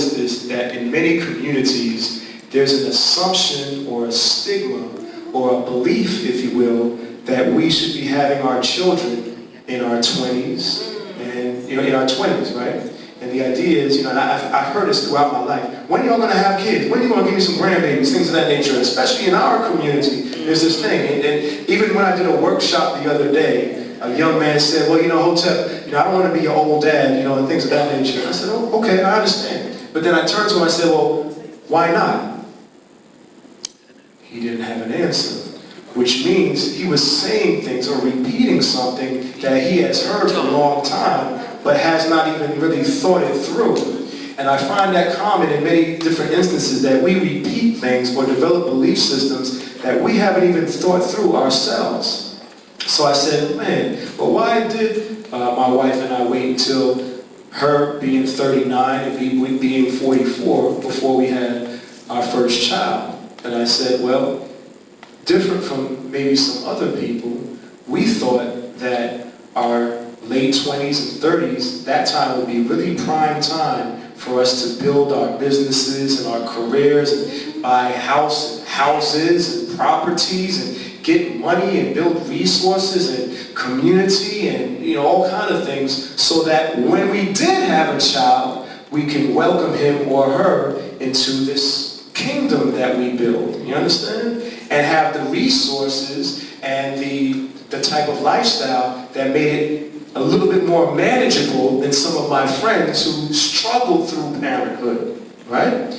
noticed is that in many communities, there's an assumption or a stigma or a belief, if you will, that we should be having our children in our 20s and, in our 20s, right? And the idea is, and I've heard this throughout my life, when are y'all going to have kids? When are you going to give me some grandbabies? Things of that nature. And especially in our community, there's this thing. And even when I did a workshop the other day, a young man said, well, Hotep, I don't want to be your old dad, and things of that nature. I said, oh, okay, I understand. But then I turned to him and I said, well, why not? He didn't have an answer, which means he was saying things or repeating something that he has heard for a long time, but has not even really thought it through. And I find that common in many different instances, that we repeat things or develop belief systems that we haven't even thought through ourselves. So I said, man, well, why did my wife and I wait until her being 39 and me being 44 before we had our first child? And I said, well, different from maybe some other people, we thought that our late 20s and 30s, that time would be really prime time for us to build our businesses and our careers and buy houses and properties and get money and build resources and community and all kind of things, so that when we did have a child, we can welcome him or her into this kingdom that we build. You understand? And have the resources and the type of lifestyle that made it a little bit more manageable than some of my friends who struggled through parenthood, right?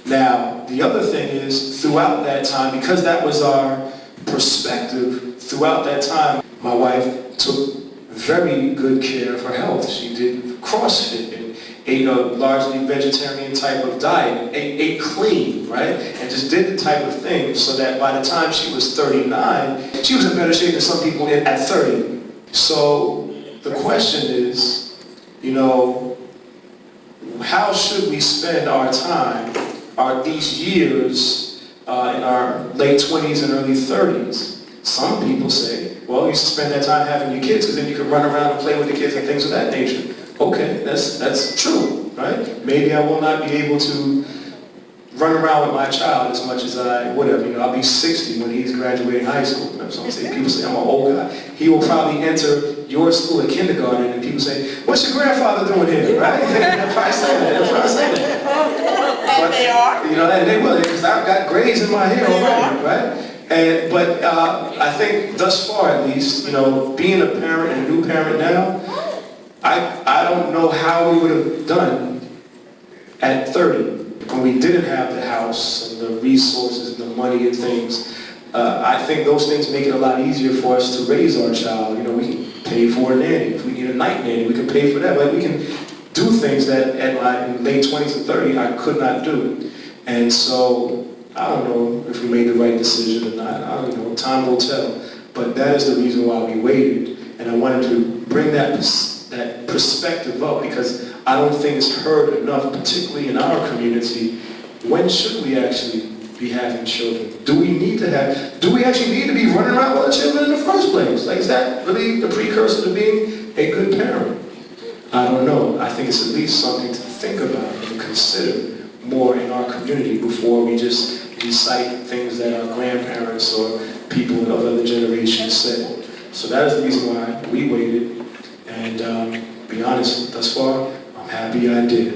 Now, the other thing is, throughout that time, because that was our perspective, throughout that time, my wife took very good care of her health. She did CrossFit and ate a largely vegetarian type of diet, ate clean, right? And just did the type of thing so that by the time she was 39, she was in better shape than some people at 30. So the question is, how should we spend our time, these years in our late 20s and early 30s? Some people say, well, you should spend that time having your kids because then you can run around and play with the kids and things of that nature. Okay, that's true, right? Maybe I will not be able to run around with my child as much as I would have. I'll be 60 when he's graduating high school. So people say I'm an old guy. He will probably enter your school at kindergarten and people say, what's your grandfather doing here, right? They'll probably say that. They'll probably say that. And they are. And they will, because I've got grades in my hair already, right? But I think thus far at least, being a parent and a new parent now, I don't know how we would have done at 30 when we didn't have the house and the resources and the money and things. I think those things make it a lot easier for us to raise our child. We can pay for a nanny. If we need a night nanny, we can pay for that. But we can do things that at my late 20s and 30 I could not do. And so I don't know if we made the right decision or not. I don't know. Time will tell. But that is the reason why we waited. And I wanted to bring that perspective up, because I don't think it's heard enough, particularly in our community. When should we actually be having children? Do we actually need to be running around with our children in the first place? Like, is that really the precursor to being a good parent? I don't know. I think it's at least something to think about and consider more in our community before we just recite things that our grandparents or people of other generations said. So that is the reason why we waited. And be honest, thus far, I'm happy I did.